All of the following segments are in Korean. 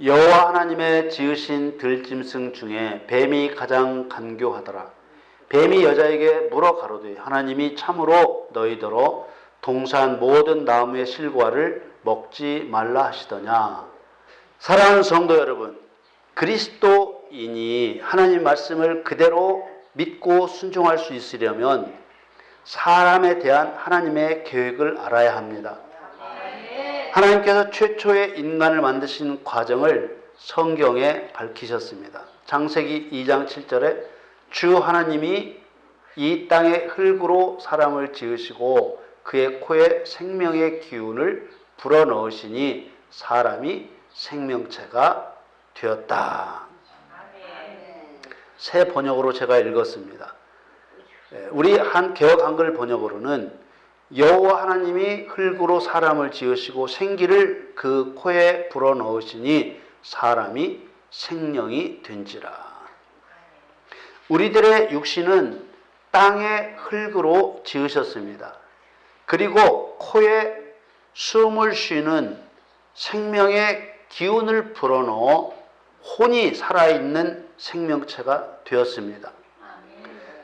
여호와 하나님의 지으신 들짐승 중에 뱀이 가장 간교하더라. 뱀이 여자에게 물어 가로되 하나님이 참으로 너희더러 동산 모든 나무의 실과를 먹지 말라 하시더냐. 사랑하는 성도 여러분, 그리스도인이 하나님 말씀을 그대로 믿고 순종할 수 있으려면 사람에 대한 하나님의 계획을 알아야 합니다. 하나님께서 최초의 인간을 만드신 과정을 성경에 밝히셨습니다. 창세기 2장 7절에 주 하나님이 이 땅의 흙으로 사람을 지으시고 그의 코에 생명의 기운을 불어넣으시니 사람이 생명체가 되었다. 새 번역으로 제가 읽었습니다. 우리 개역 한글 번역으로는 여호와 하나님이 흙으로 사람을 지으시고 생기를 그 코에 불어넣으시니 사람이 생명이 된지라. 우리들의 육신은 땅의 흙으로 지으셨습니다. 그리고 코에 숨을 쉬는 생명의 기운을 불어넣어 혼이 살아있는 생명체가 되었습니다.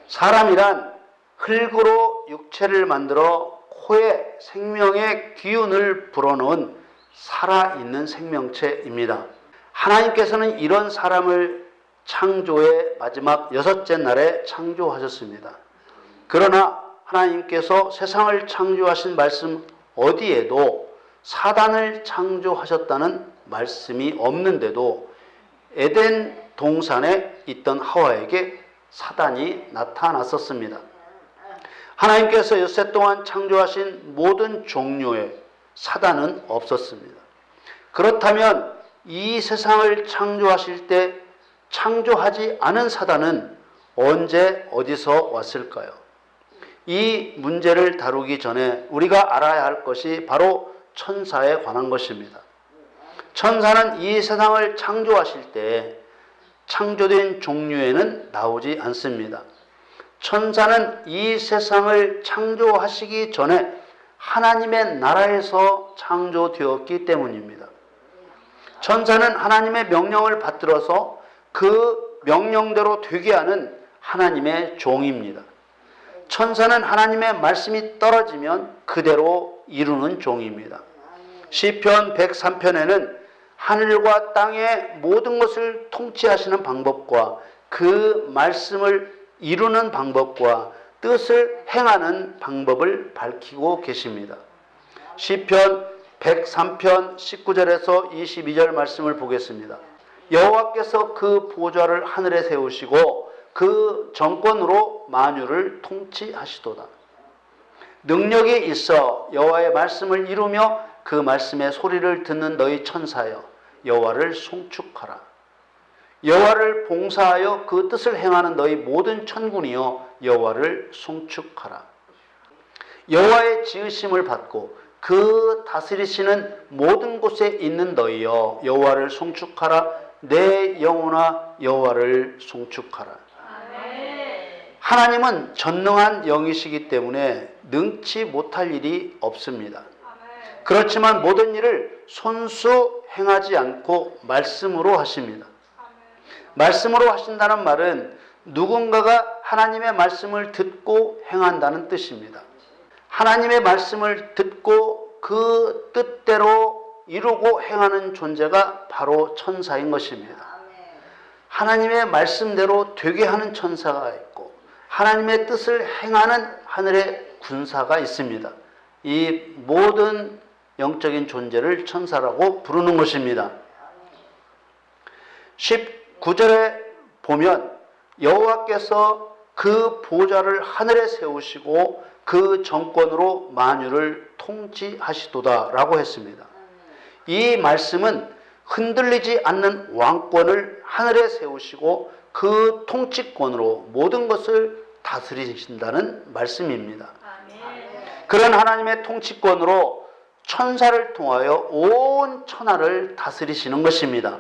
사람이란 흙으로 육체를 만들어 코에 생명의 기운을 불어넣은 살아있는 생명체입니다. 하나님께서는 이런 사람을 창조의 마지막 6째 날에 창조하셨습니다. 그러나 하나님께서 세상을 창조하신 말씀 어디에도 사단을 창조하셨다는 말씀이 없는데도 에덴 동산에 있던 하와에게 사단이 나타났었습니다. 하나님께서 엿새 동안 창조하신 모든 종류의 사단은 없었습니다. 그렇다면 이 세상을 창조하실 때 창조하지 않은 사단은 언제 어디서 왔을까요? 이 문제를 다루기 전에 우리가 알아야 할 것이 바로 천사에 관한 것입니다. 천사는 이 세상을 창조하실 때 창조된 종류에는 나오지 않습니다. 천사는 이 세상을 창조하시기 전에 하나님의 나라에서 창조되었기 때문입니다. 천사는 하나님의 명령을 받들어서 그 명령대로 되게 하는 하나님의 종입니다. 천사는 하나님의 말씀이 떨어지면 그대로 이루는 종입니다. 시편 103편에는 하늘과 땅의 모든 것을 통치하시는 방법과 그 말씀을 이루는 방법과 뜻을 행하는 방법을 밝히고 계십니다. 시편 103편 19절에서 22절 말씀을 보겠습니다. 여호와께서 그 보좌를 하늘에 세우시고 그 정권으로 만유를 통치하시도다. 능력이 있어 여호와의 말씀을 이루며 그 말씀의 소리를 듣는 너희 천사여 여호와를 송축하라. 여호와를 봉사하여 그 뜻을 행하는 너희 모든 천군이여 여호와를 송축하라. 여호와의 지으심을 받고 그 다스리시는 모든 곳에 있는 너희여 여호와를 송축하라. 내 영혼아 여호와를 송축하라. 하나님은 전능한 영이시기 때문에 능치 못할 일이 없습니다. 그렇지만 모든 일을 손수 행하지 않고 말씀으로 하십니다. 말씀으로 하신다는 말은 누군가가 하나님의 말씀을 듣고 행한다는 뜻입니다. 하나님의 말씀을 듣고 그 뜻대로 이루고 행하는 존재가 바로 천사인 것입니다. 하나님의 말씀대로 되게 하는 천사가 있고 하나님의 뜻을 행하는 하늘의 군사가 있습니다. 이 모든 영적인 존재를 천사라고 부르는 것입니다. 19절에 보면 여호와께서 그 보좌를 하늘에 세우시고 그 정권으로 만유를 통치하시도다 라고 했습니다. 이 말씀은 흔들리지 않는 왕권을 하늘에 세우시고 그 통치권으로 모든 것을 다스리신다는 말씀입니다. 그런 하나님의 통치권으로 천사를 통하여 온 천하를 다스리시는 것입니다.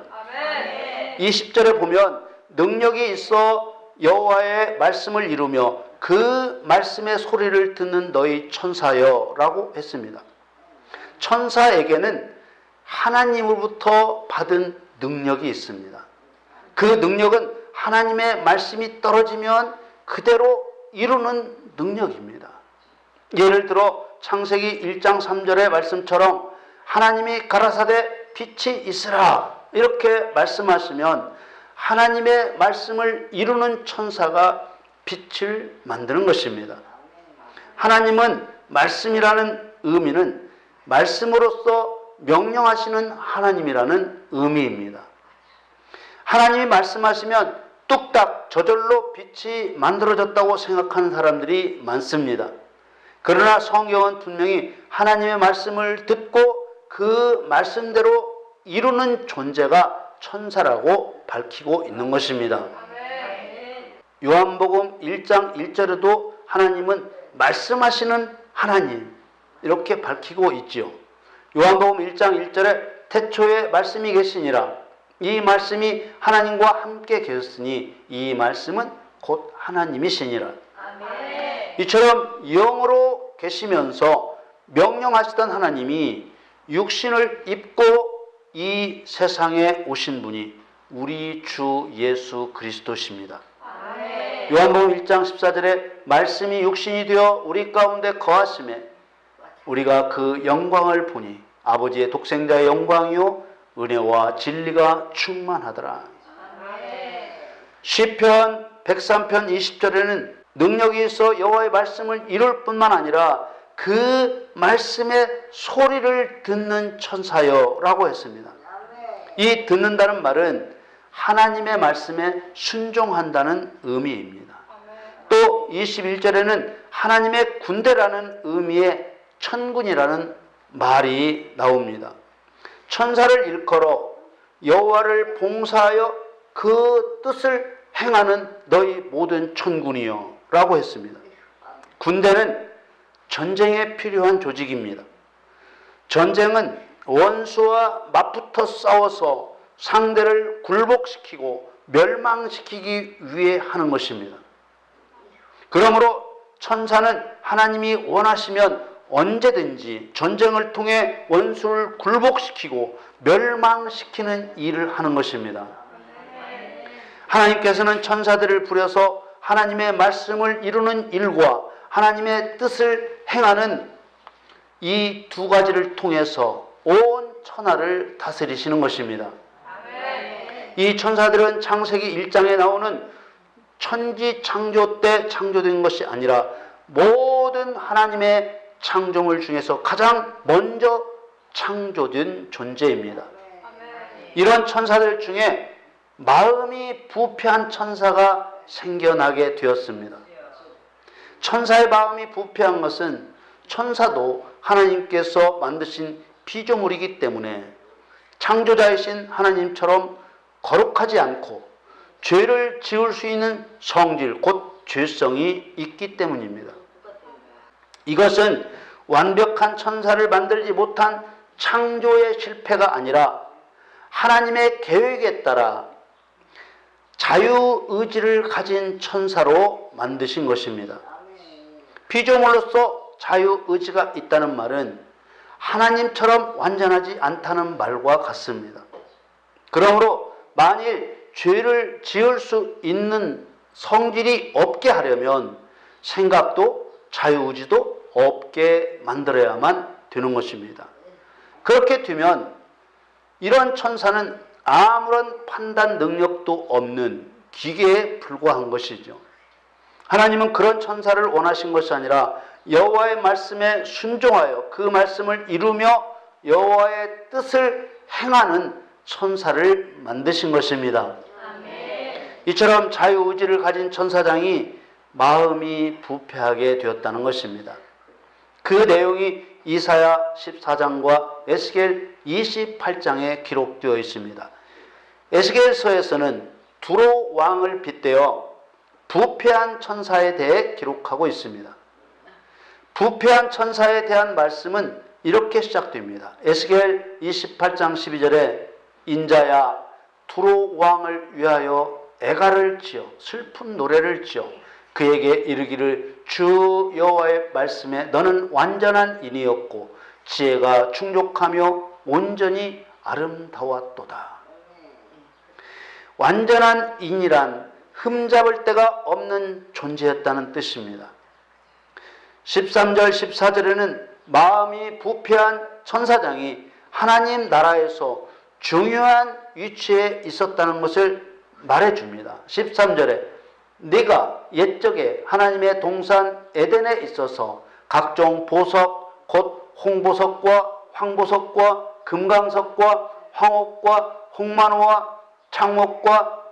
20절에 보면 능력이 있어 여호와의 말씀을 이루며 그 말씀의 소리를 듣는 너희 천사여 라고 했습니다. 천사에게는 하나님으로부터 받은 능력이 있습니다. 그 능력은 하나님의 말씀이 떨어지면 그대로 이루는 능력입니다. 예를 들어 창세기 1장 3절의 말씀처럼 하나님이 가라사대 빛이 있으라 이렇게 말씀하시면 하나님의 말씀을 이루는 천사가 빛을 만드는 것입니다. 하나님은 말씀이라는 의미는 말씀으로써 명령하시는 하나님이라는 의미입니다. 하나님이 말씀하시면 뚝딱 저절로 빛이 만들어졌다고 생각하는 사람들이 많습니다. 그러나 성경은 분명히 하나님의 말씀을 듣고 그 말씀대로 이루는 존재가 천사라고 밝히고 있는 것입니다. 요한복음 1장 1절에도 하나님은 말씀하시는 하나님 이렇게 밝히고 있지요. 요한복음 1장 1절에 태초에 말씀이 계시니라. 이 말씀이 하나님과 함께 계셨으니 이 말씀은 곧 하나님이시니라. 이처럼 영으로 계시면서 명령하시던 하나님이 육신을 입고 이 세상에 오신 분이 우리 주 예수 그리스도십니다. 요한복음 1장 14절에 말씀이 육신이 되어 우리 가운데 거하심에 우리가 그 영광을 보니 아버지의 독생자의 영광이요 은혜와 진리가 충만하더라. 시편 103편 20절에는 능력이 있어 여호와의 말씀을 이룰 뿐만 아니라 그 말씀의 소리를 듣는 천사여 라고 했습니다. 이 듣는다는 말은 하나님의 말씀에 순종한다는 의미입니다. 또 21절에는 하나님의 군대라는 의미의 천군이라는 말이 나옵니다. 천사를 일컬어 여호와를 봉사하여 그 뜻을 행하는 너희 모든 천군이여 라고 했습니다. 군대는 전쟁에 필요한 조직입니다. 전쟁은 원수와 맞붙어 싸워서 상대를 굴복시키고 멸망시키기 위해 하는 것입니다. 그러므로 천사는 하나님이 원하시면 언제든지 전쟁을 통해 원수를 굴복시키고 멸망시키는 일을 하는 것입니다. 하나님께서는 천사들을 부려서 하나님의 말씀을 이루는 일과 하나님의 뜻을 행하는 이 두 가지를 통해서 온 천하를 다스리시는 것입니다. 이 천사들은 창세기 1장에 나오는 천지 창조 때 창조된 것이 아니라 모든 하나님의 창조물 중에서 가장 먼저 창조된 존재입니다. 이런 천사들 중에 마음이 부패한 천사가 생겨나게 되었습니다. 천사의 마음이 부패한 것은 천사도 하나님께서 만드신 피조물이기 때문에 창조자이신 하나님처럼 거룩하지 않고 죄를 지을 수 있는 성질, 곧 죄성이 있기 때문입니다. 이것은 완벽한 천사를 만들지 못한 창조의 실패가 아니라 하나님의 계획에 따라 자유의지를 가진 천사로 만드신 것입니다. 피조물로서 자유의지가 있다는 말은 하나님처럼 완전하지 않다는 말과 같습니다. 그러므로 만일 죄를 지을 수 있는 성질이 없게 하려면 생각도 자유의지도 없게 만들어야만 되는 것입니다. 그렇게 되면 이런 천사는 아무런 판단 능력도 없는 기계에 불과한 것이죠. 하나님은 그런 천사를 원하신 것이 아니라 여호와의 말씀에 순종하여 그 말씀을 이루며 여호와의 뜻을 행하는 천사를 만드신 것입니다. 이처럼 자유의지를 가진 천사장이 마음이 부패하게 되었다는 것입니다. 그 내용이 이사야 14장과 에스겔 28장에 기록되어 있습니다. 에스겔서에서는 두로 왕을 빗대어 부패한 천사에 대해 기록하고 있습니다. 부패한 천사에 대한 말씀은 이렇게 시작됩니다. 에스겔 28장 12절에 인자야 두로 왕을 위하여 애가를 지어 슬픈 노래를 지어 그에게 이르기를 주 여호와의 말씀에 너는 완전한 인이었고 지혜가 충족하며 온전히 아름다웠도다. 완전한 인이란 흠잡을 데가 없는 존재였다는 뜻입니다. 13절 14절에는 마음이 부패한 천사장이 하나님 나라에서 중요한 위치에 있었다는 것을 말해줍니다. 13절에 네가 옛적에 하나님의 동산 에덴에 있어서 각종 보석 곧 홍보석과 황보석과 금강석과 황옥과 홍만호와 창목과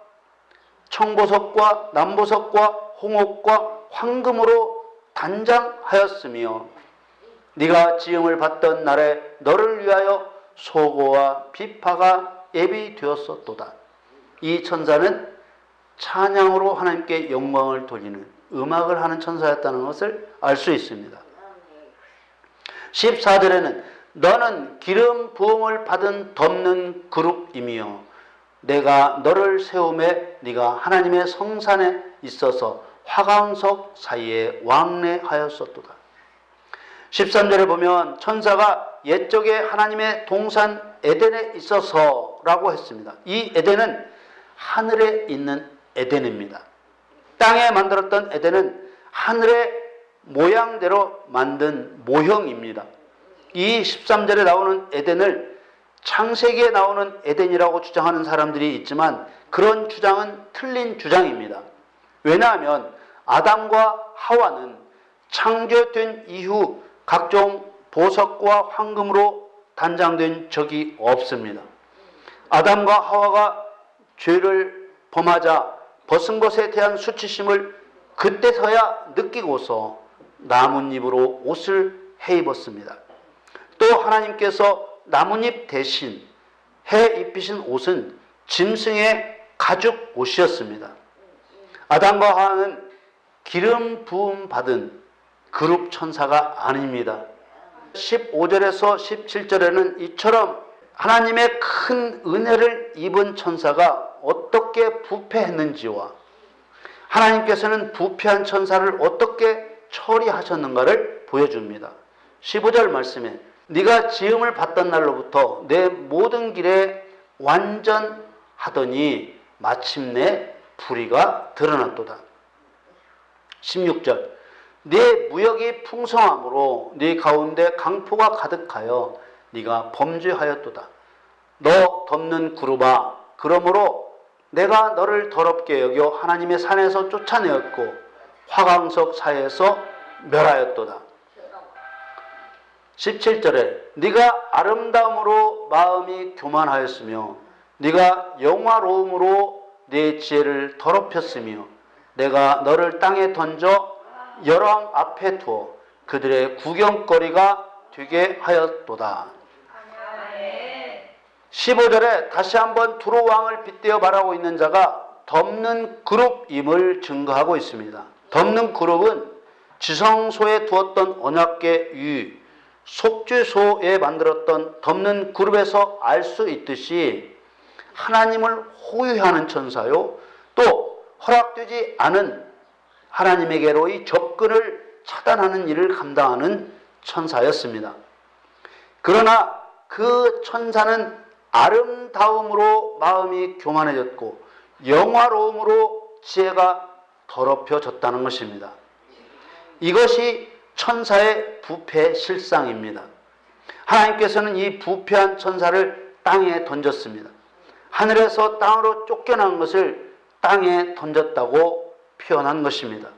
청보석과 남보석과 홍옥과 황금으로 단장하였으며 네가 지음을 받던 날에 너를 위하여 소고와 비파가 예비되었었도다. 이 천사는 찬양으로 하나님께 영광을 돌리는 음악을 하는 천사였다는 것을 알 수 있습니다. 14절에는 너는 기름 부음을 받은 덮는 그룹이며 내가 너를 세움에 네가 하나님의 성산에 있어서 화강석 사이에 왕래하였었도다. 13절에 보면 천사가 옛적에 하나님의 동산 에덴에 있어서 라고 했습니다. 이 에덴은 하늘에 있는 에덴입니다. 땅에 만들었던 에덴은 하늘의 모양대로 만든 모형입니다. 이 13절에 나오는 에덴을 창세기에 나오는 에덴이라고 주장하는 사람들이 있지만 그런 주장은 틀린 주장입니다. 왜냐하면 아담과 하와는 창조된 이후 각종 보석과 황금으로 단장된 적이 없습니다. 아담과 하와가 죄를 범하자 벗은 것에 대한 수치심을 그때서야 느끼고서 나뭇잎으로 옷을 해 입었습니다. 또 하나님께서 나뭇잎 대신 해 입히신 옷은 짐승의 가죽 옷이었습니다. 아담과 하와는 기름 부음 받은 그룹 천사가 아닙니다. 15절에서 17절에는 이처럼 하나님의 큰 은혜를 입은 천사가 어떻게 부패했는지와 하나님께서는 부패한 천사를 어떻게 처리하셨는가를 보여줍니다. 15절 말씀에 네가 지음을 받던 날로부터 내 모든 길에 완전하더니 마침내 불의가 드러났도다. 16절 네 무역이 풍성함으로 네 가운데 강포가 가득하여 네가 범죄하였도다. 너 덮는 그룹아, 그러므로 내가 너를 더럽게 여겨 하나님의 산에서 쫓아내었고 화강석 사이에서 멸하였도다. 17절에 네가 아름다움으로 마음이 교만하였으며 네가 영화로움으로 네 지혜를 더럽혔으며 내가 너를 땅에 던져 열왕 앞에 두어 그들의 구경거리가 되게 하였도다. 15절에 다시 한번 두로 왕을 빗대어 말하고 있는 자가 덮는 그룹임을 증거하고 있습니다. 덮는 그룹은 지성소에 두었던 언약궤 위 속죄소에 만들었던 덮는 그룹에서 알 수 있듯이 하나님을 호위하는 천사요, 또 허락되지 않은 하나님에게로의 접근을 차단하는 일을 감당하는 천사였습니다. 그러나 그 천사는 아름다움으로 마음이 교만해졌고 영화로움으로 지혜가 더럽혀졌다는 것입니다. 이것이 천사의 부패 실상입니다. 하나님께서는 이 부패한 천사를 땅에 던졌습니다. 하늘에서 땅으로 쫓겨난 것을 땅에 던졌다고 표현한 것입니다.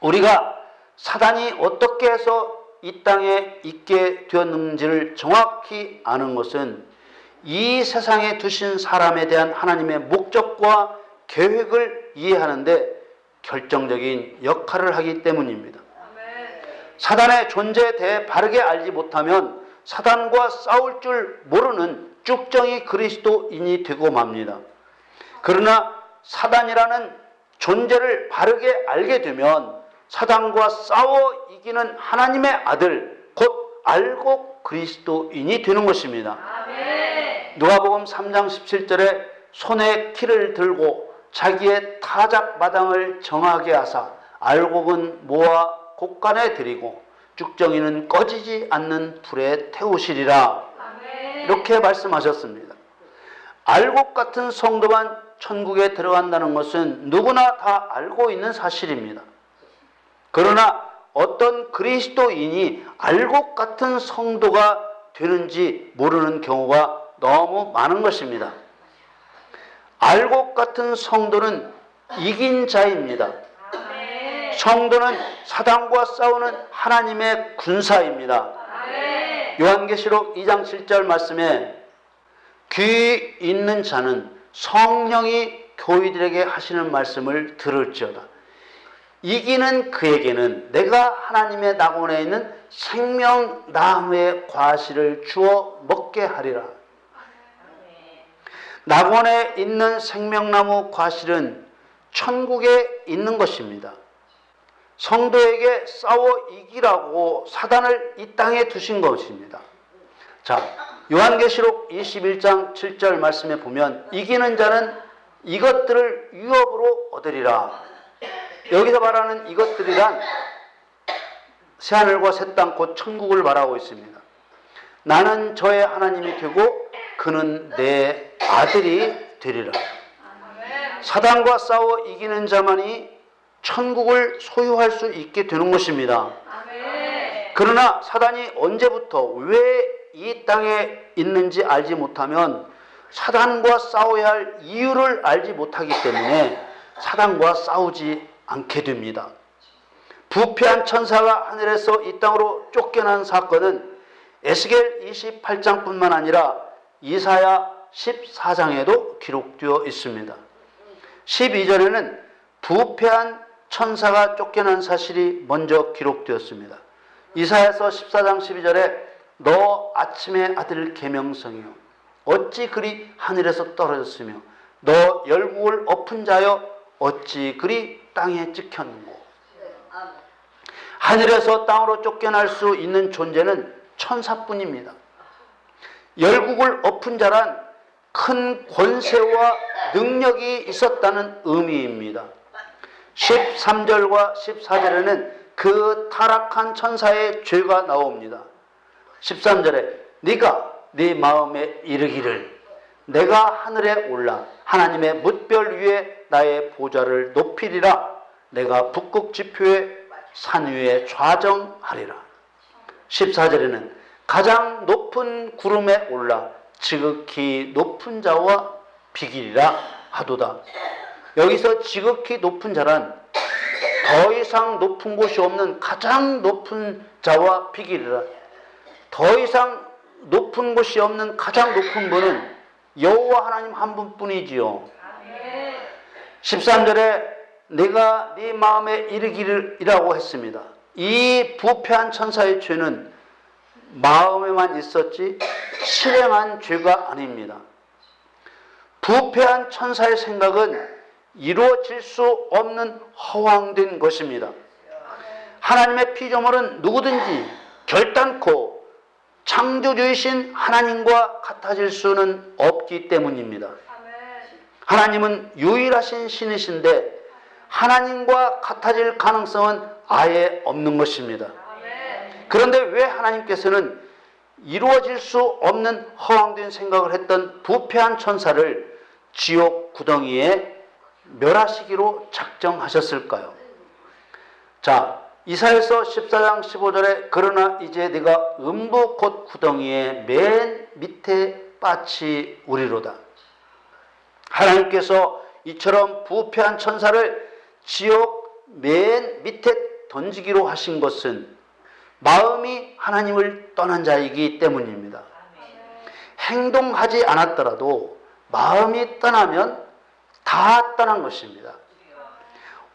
우리가 사단이 어떻게 해서 이 땅에 있게 되었는지를 정확히 아는 것은 이 세상에 두신 사람에 대한 하나님의 목적과 계획을 이해하는데 결정적인 역할을 하기 때문입니다. 사단의 존재에 대해 바르게 알지 못하면 사단과 싸울 줄 모르는 쭉정이 그리스도인이 되고 맙니다. 그러나 사단이라는 존재를 바르게 알게 되면 사단과 싸워 이기는 하나님의 아들, 곧 알고 그리스도인이 되는 것입니다. 누가복음 3장 17절에 손에 키를 들고 자기의 타작 마당을 정하게 하사 알곡은 모아 곡간에 들이고 쭉정이는 꺼지지 않는 불에 태우시리라. 이렇게 말씀하셨습니다. 알곡 같은 성도만 천국에 들어간다는 것은 누구나 다 알고 있는 사실입니다. 그러나 어떤 그리스도인이 알곡 같은 성도가 되는지 모르는 경우가 너무 많은 것입니다. 알곡 같은 성도는 이긴 자입니다. 성도는 사단과 싸우는 하나님의 군사입니다. 요한계시록 2장 7절 말씀에 귀 있는 자는 성령이 교회들에게 하시는 말씀을 들을지어다. 이기는 그에게는 내가 하나님의 낙원에 있는 생명나무의 과실을 주어 먹게 하리라. 낙원에 있는 생명나무 과실은 천국에 있는 것입니다. 성도에게 싸워 이기라고 사단을 이 땅에 두신 것입니다. 자, 요한계시록 21장 7절 말씀에 보면 이기는 자는 이것들을 유업으로 얻으리라. 여기서 말하는 이것들이란 새하늘과 새 땅 곧 천국을 말하고 있습니다. 나는 저의 하나님이 되고 그는 내 아들이 되리라. 사단과 싸워 이기는 자만이 천국을 소유할 수 있게 되는 것입니다. 그러나 사단이 언제부터 왜 이 땅에 있는지 알지 못하면 사단과 싸워야 할 이유를 알지 못하기 때문에 사단과 싸우지 않게 됩니다. 부패한 천사가 하늘에서 이 땅으로 쫓겨난 사건은 에스겔 28장뿐만 아니라 이사야 14장에도 기록되어 있습니다. 12절에는 부패한 천사가 쫓겨난 사실이 먼저 기록되었습니다. 이사야서 14장 12절에 너 아침의 아들 계명성이요 어찌 그리 하늘에서 떨어졌으며 너 열국을 엎은 자여 어찌 그리 땅에 찍혔는고. 하늘에서 땅으로 쫓겨날 수 있는 존재는 천사뿐입니다. 열국을 엎은 자란 큰 권세와 능력이 있었다는 의미입니다. 13절과 14절에는 그 타락한 천사의 죄가 나옵니다. 13절에 네가 네 마음에 이르기를 내가 하늘에 올라 하나님의 뭇별 위에 나의 보좌를 높이리라. 내가 북극 지표의 산 위에 좌정하리라. 14절에는 가장 높은 구름에 올라 지극히 높은 자와 비기리라 하도다. 여기서 지극히 높은 자란 더 이상 높은 곳이 없는 가장 높은 자와 비기리라. 더 이상 높은 곳이 없는 가장 높은 분은 여호와 하나님 한 분뿐이지요. 13절에 내가 네 마음에 이르기를이라고 했습니다. 이 부패한 천사의 죄는 마음에만 있었지 실행한 죄가 아닙니다. 부패한 천사의 생각은 이루어질 수 없는 허황된 것입니다. 하나님의 피조물은 누구든지 결단코 창조주이신 하나님과 같아질 수는 없기 때문입니다. 하나님은 유일하신 신이신데 하나님과 같아질 가능성은 아예 없는 것입니다. 그런데 왜 하나님께서는 이루어질 수 없는 허황된 생각을 했던 부패한 천사를 지옥 구덩이에 멸하시기로 작정하셨을까요? 자, 이사야서 14장 15절에 그러나 이제 네가 음부 곧 구덩이의 맨 밑에 빠치 우리로다. 하나님께서 이처럼 부패한 천사를 지옥 맨 밑에 던지기로 하신 것은 마음이 하나님을 떠난 자이기 때문입니다. 행동하지 않았더라도 마음이 떠나면 다 떠난 것입니다.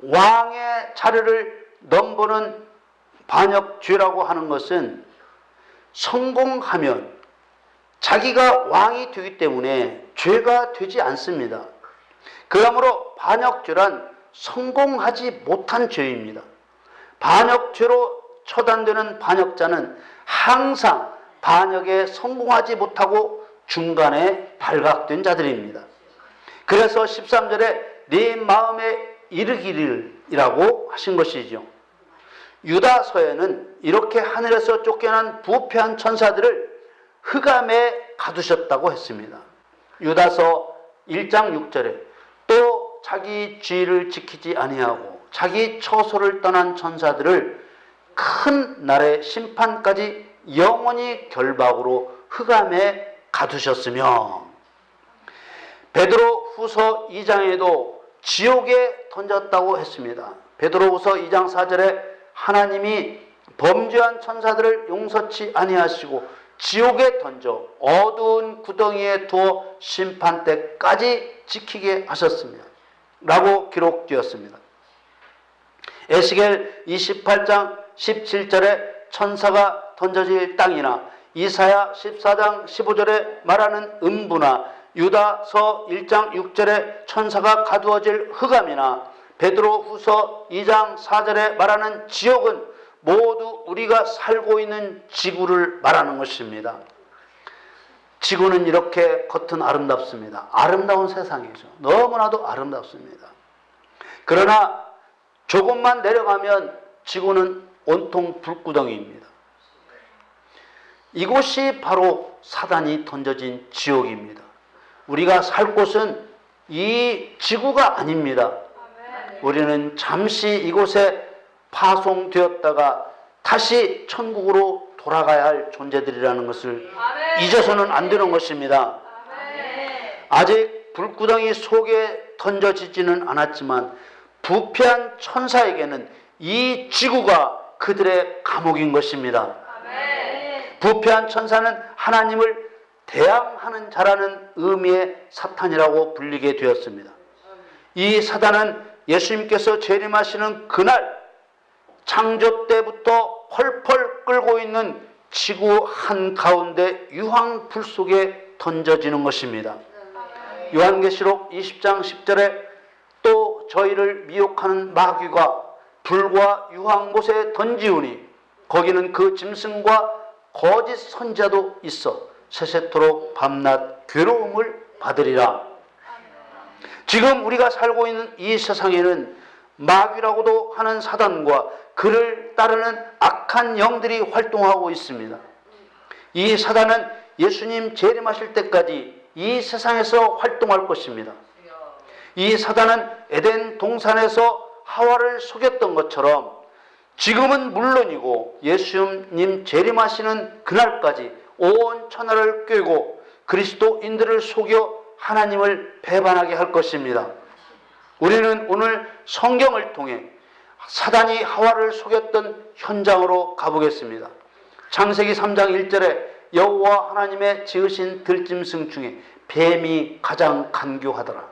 왕의 자리를 넘보는 반역죄라고 하는 것은 성공하면 자기가 왕이 되기 때문에 죄가 되지 않습니다. 그러므로 반역죄란 성공하지 못한 죄입니다. 반역죄로 처단되는 반역자는 항상 반역에 성공하지 못하고 중간에 발각된 자들입니다. 그래서 13절에 네 마음에 이르기를이라고 하신 것이죠. 유다서에는 이렇게 하늘에서 쫓겨난 부패한 천사들을 흑암에 가두셨다고 했습니다. 유다서 1장 6절에 또 자기 지위를 지키지 아니하고 자기 처소를 떠난 천사들을 큰 날의 심판까지 영원히 결박으로 흑암에 가두셨으며, 베드로 후서 2장에도 지옥에 던졌다고 했습니다. 베드로 후서 2장 4절에 하나님이 범죄한 천사들을 용서치 아니하시고 지옥에 던져 어두운 구덩이에 두어 심판 때까지 지키게 하셨으며 라고 기록되었습니다. 에스겔 28장 17절에 천사가 던져질 땅이나 이사야 14장 15절에 말하는 음부나 유다서 1장 6절에 천사가 가두어질 흑암이나 베드로 후서 2장 4절에 말하는 지옥은 모두 우리가 살고 있는 지구를 말하는 것입니다. 지구는 이렇게 겉은 아름답습니다. 아름다운 세상이죠. 너무나도 아름답습니다. 그러나 조금만 내려가면 지구는 온통 불구덩이입니다. 이곳이 바로 사단이 던져진 지옥입니다. 우리가 살 곳은 이 지구가 아닙니다. 우리는 잠시 이곳에 파송되었다가 다시 천국으로 돌아가야 할 존재들이라는 것을 잊어서는 안 되는 것입니다. 아직 불구덩이 속에 던져지지는 않았지만 부패한 천사에게는 이 지구가 그들의 감옥인 것입니다. 부패한 천사는 하나님을 대항하는 자라는 의미의 사탄이라고 불리게 되었습니다. 이 사단은 예수님께서 재림하시는 그날 창조 때부터 펄펄 끓고 있는 지구 한가운데 유황불 속에 던져지는 것입니다. 요한계시록 20장 10절에 또 저희를 미혹하는 마귀가 불과 유황못에 던지우니 거기는 그 짐승과 거짓 선지자도 있어 세세토록 밤낮 괴로움을 받으리라. 지금 우리가 살고 있는 이 세상에는 마귀라고도 하는 사단과 그를 따르는 악한 영들이 활동하고 있습니다. 이 사단은 예수님 재림하실 때까지 이 세상에서 활동할 것입니다. 이 사단은 에덴 동산에서 하와를 속였던 것처럼 지금은 물론이고 예수님 재림하시는 그날까지 온 천하를 꿰고 그리스도인들을 속여 하나님을 배반하게 할 것입니다. 우리는 오늘 성경을 통해 사단이 하와를 속였던 현장으로 가보겠습니다. 창세기 3장 1절에 여호와 하나님의 지으신 들짐승 중에 뱀이 가장 간교하더라.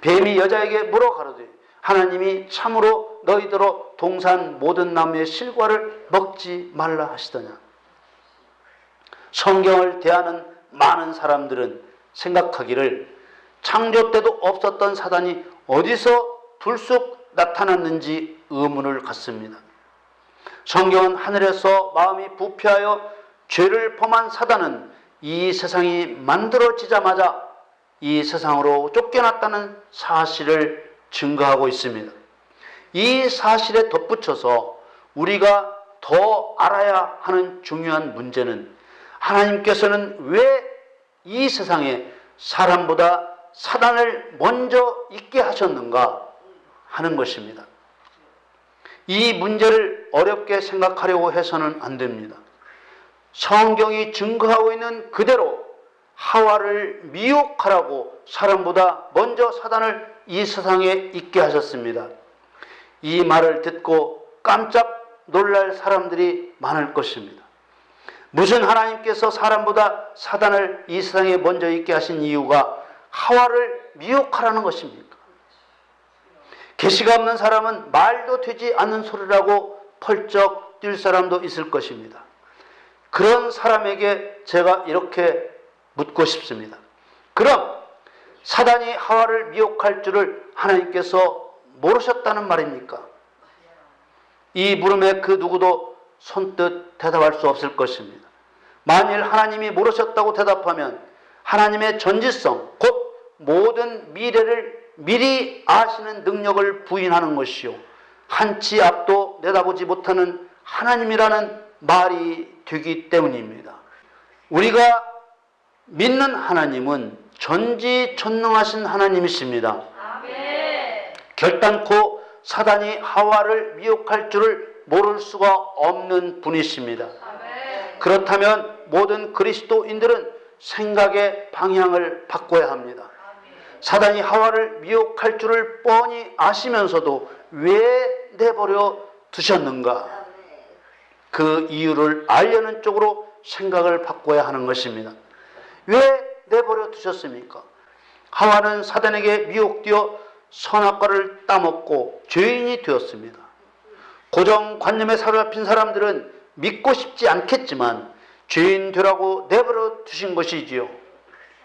뱀이 여자에게 물어 가로되 하나님이 참으로 너희더러 동산 모든 나무의 실과를 먹지 말라 하시더냐. 성경을 대하는 많은 사람들은 생각하기를 창조 때도 없었던 사단이 어디서 불쑥 나타났는지 의문을 갖습니다. 성경은 하늘에서 마음이 부패하여 죄를 범한 사단은 이 세상이 만들어지자마자 이 세상으로 쫓겨났다는 사실을 증거하고 있습니다. 이 사실에 덧붙여서 우리가 더 알아야 하는 중요한 문제는 하나님께서는 왜 이 세상에 사람보다 사단을 먼저 있게 하셨는가 하는 것입니다. 이 문제를 어렵게 생각하려고 해서는 안 됩니다. 성경이 증거하고 있는 그대로 하와를 미혹하라고 사람보다 먼저 사단을 이 세상에 있게 하셨습니다. 이 말을 듣고 깜짝 놀랄 사람들이 많을 것입니다. 무슨 하나님께서 사람보다 사단을 이 세상에 먼저 있게 하신 이유가 하와를 미혹하라는 것입니까? 계시가 없는 사람은 말도 되지 않는 소리라고 펄쩍 뛸 사람도 있을 것입니다. 그런 사람에게 제가 이렇게 묻고 싶습니다. 그럼 사단이 하와를 미혹할 줄을 하나님께서 모르셨다는 말입니까? 이 물음에 그 누구도 손뜻 대답할 수 없을 것입니다. 만일 하나님이 모르셨다고 대답하면 하나님의 전지성, 곧 모든 미래를 미리 아시는 능력을 부인하는 것이요, 한치 앞도 내다보지 못하는 하나님이라는 말이 되기 때문입니다. 우리가 믿는 하나님은 전지전능하신 하나님이십니다. 아멘. 결단코 사단이 하와를 미혹할 줄을 모를 수가 없는 분이십니다. 아멘. 그렇다면 모든 그리스도인들은 생각의 방향을 바꿔야 합니다. 사단이 하와를 미혹할 줄을 뻔히 아시면서도 왜 내버려 두셨는가? 그 이유를 알려는 쪽으로 생각을 바꿔야 하는 것입니다. 왜 내버려 두셨습니까? 하와는 사단에게 미혹되어 선악과를 따먹고 죄인이 되었습니다. 고정관념에 사로잡힌 사람들은 믿고 싶지 않겠지만 죄인 되라고 내버려 두신 것이지요.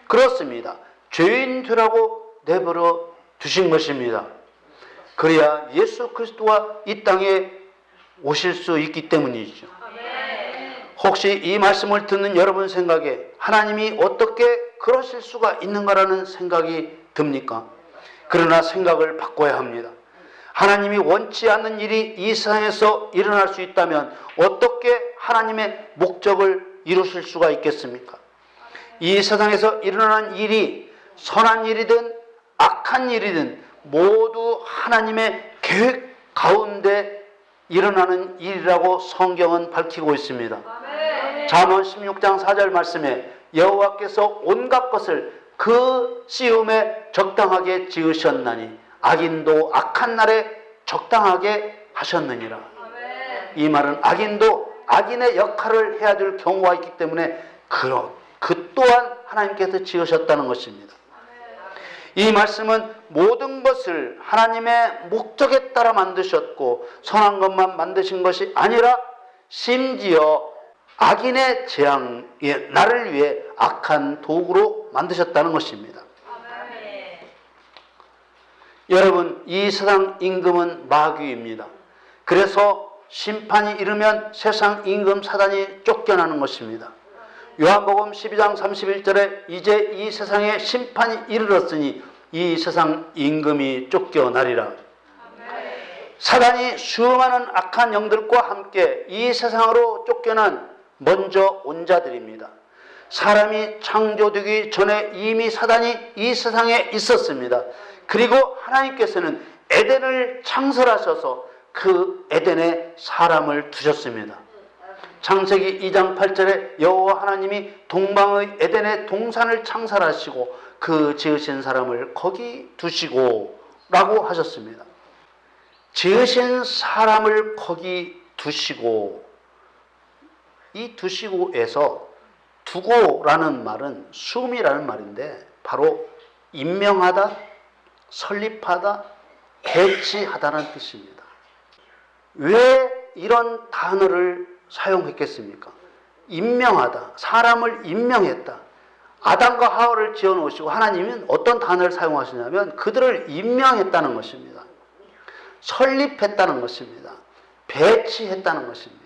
그렇습니다. 죄인 되라고 내버려 두신 것입니다. 그래야 예수 그리스도가 이 땅에 오실 수 있기 때문이죠. 혹시 이 말씀을 듣는 여러분 생각에 하나님이 어떻게 그러실 수가 있는가라는 생각이 듭니까? 그러나 생각을 바꿔야 합니다. 하나님이 원치 않는 일이 이 세상에서 일어날 수 있다면 어떻게 하나님의 목적을 이루실 수가 있겠습니까? 이 세상에서 일어나는 일이 선한 일이든 악한 일이든 모두 하나님의 계획 가운데 일어나는 일이라고 성경은 밝히고 있습니다. 잠언 16장 4절 말씀에 여호와께서 온갖 것을 그 시음에 적당하게 지으셨나니 악인도 악한 날에 적당하게 하셨느니라. 이 말은 악인도 악인의 역할을 해야 될 경우가 있기 때문에 그 또한 하나님께서 지으셨다는 것입니다. 이 말씀은 모든 것을 하나님의 목적에 따라 만드셨고 선한 것만 만드신 것이 아니라 심지어 악인의 재앙에 나를 위해 악한 도구로 만드셨다는 것입니다. 여러분, 이 세상 임금은 마귀입니다. 그래서 심판이 이르면 세상 임금 사단이 쫓겨나는 것입니다. 요한복음 12장 31절에 이제 이 세상에 심판이 이르렀으니 이 세상 임금이 쫓겨나리라. 사단이 수많은 악한 영들과 함께 이 세상으로 쫓겨난 먼저 온 자들입니다. 사람이 창조되기 전에 이미 사단이 이 세상에 있었습니다. 그리고 하나님께서는 에덴을 창설하셔서 그 에덴에 사람을 두셨습니다. 창세기 2장 8절에 여호와 하나님이 동방의 에덴의 동산을 창설하시고 그 지으신 사람을 거기 두시고 라고 하셨습니다. 지으신 사람을 거기 두시고, 이 두시고에서 두고라는 말은 숨이라는 말인데 바로 임명하다, 설립하다, 배치하다는 뜻입니다. 왜 이런 단어를 사용했겠습니까? 임명하다, 사람을 임명했다. 아담과 하와를 지어놓으시고 하나님은 어떤 단어를 사용하시냐면 그들을 임명했다는 것입니다. 설립했다는 것입니다. 배치했다는 것입니다.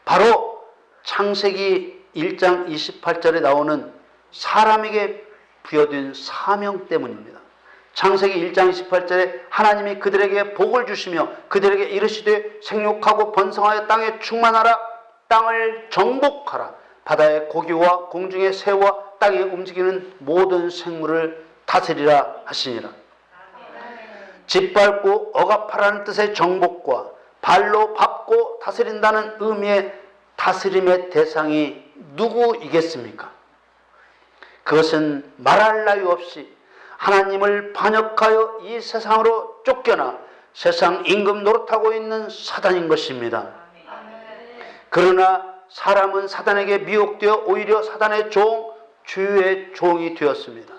바로 창세기 1장 28절에 나오는 사람에게 부여된 사명 때문입니다. 창세기 1장 28절에 하나님이 그들에게 복을 주시며 그들에게 이르시되 생육하고 번성하여 땅에 충만하라, 땅을 정복하라, 바다의 고기와 공중의 새와 땅에 움직이는 모든 생물을 다스리라 하시니라. 짓밟고 억압하라는 뜻의 정복과 발로 밟고 다스린다는 의미의 다스림의 대상이 누구이겠습니까? 그것은 말할 나위 없이 하나님을 반역하여 이 세상으로 쫓겨나 세상 임금 노릇하고 있는 사단인 것입니다. 그러나 사람은 사단에게 미혹되어 오히려 사단의 종, 주의 종이 되었습니다.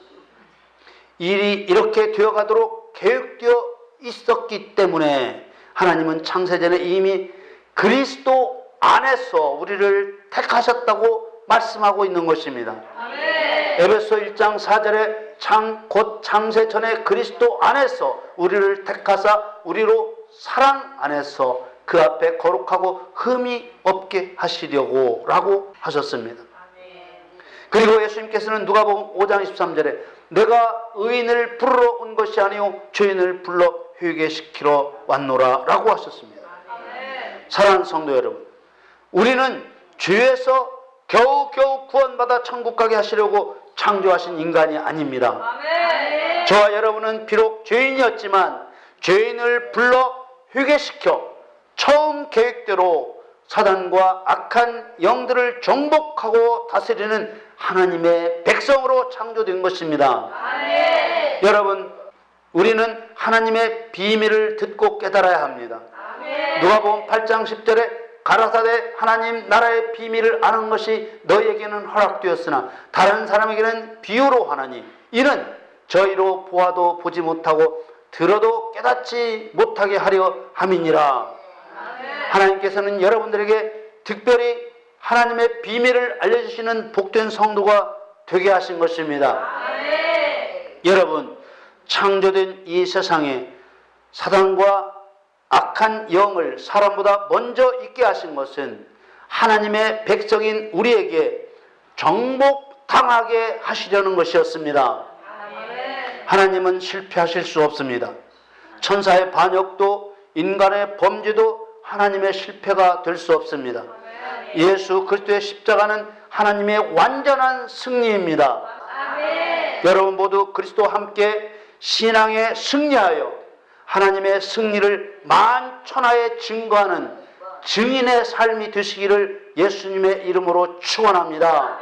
일이 이렇게 되어가도록 계획되어 있었기 때문에 하나님은 창세전에 이미 그리스도 안에서 우리를 택하셨다고 말씀하고 있는 것입니다. 에베소 1장 4절에 곧 창세전에 그리스도 안에서 우리를 택하사 우리로 사랑 안에서 그 앞에 거룩하고 흠이 없게 하시려고 라고 하셨습니다. 그리고 예수님께서는 누가복음 5장 23절에 내가 의인을 부르러 온 것이 아니요 죄인을 불러 회개시키러 왔노라 라고 하셨습니다. 사랑하는 성도 여러분, 우리는 죄에서 겨우겨우 구원받아 천국 가게 하시려고 창조하신 인간이 아닙니다. 아멘. 저와 여러분은 비록 죄인이었지만 죄인을 불러 회개시켜 처음 계획대로 사단과 악한 영들을 정복하고 다스리는 하나님의 백성으로 창조된 것입니다. 아멘. 여러분, 우리는 하나님의 비밀을 듣고 깨달아야 합니다. 아멘. 누가복음 8장 10절에 가라사대 하나님 나라의 비밀을 아는 것이 너희에게는 허락되었으나 다른 사람에게는 비유로 하나니 이는 저희로 보아도 보지 못하고 들어도 깨닫지 못하게 하려 함이니라. 하나님께서는 여러분들에게 특별히 하나님의 비밀을 알려주시는 복된 성도가 되게 하신 것입니다. 아멘. 여러분, 창조된 이 세상에 사단과 악한 영을 사람보다 먼저 있게 하신 것은 하나님의 백성인 우리에게 정복당하게 하시려는 것이었습니다. 아멘. 하나님은 실패하실 수 없습니다. 천사의 반역도 인간의 범죄도 하나님의 실패가 될 수 없습니다. 예수 그리스도의 십자가는 하나님의 완전한 승리입니다. 아멘. 여러분 모두 그리스도와 함께 신앙에 승리하여 하나님의 승리를 만천하에 증거하는 증인의 삶이 되시기를 예수님의 이름으로 축원합니다.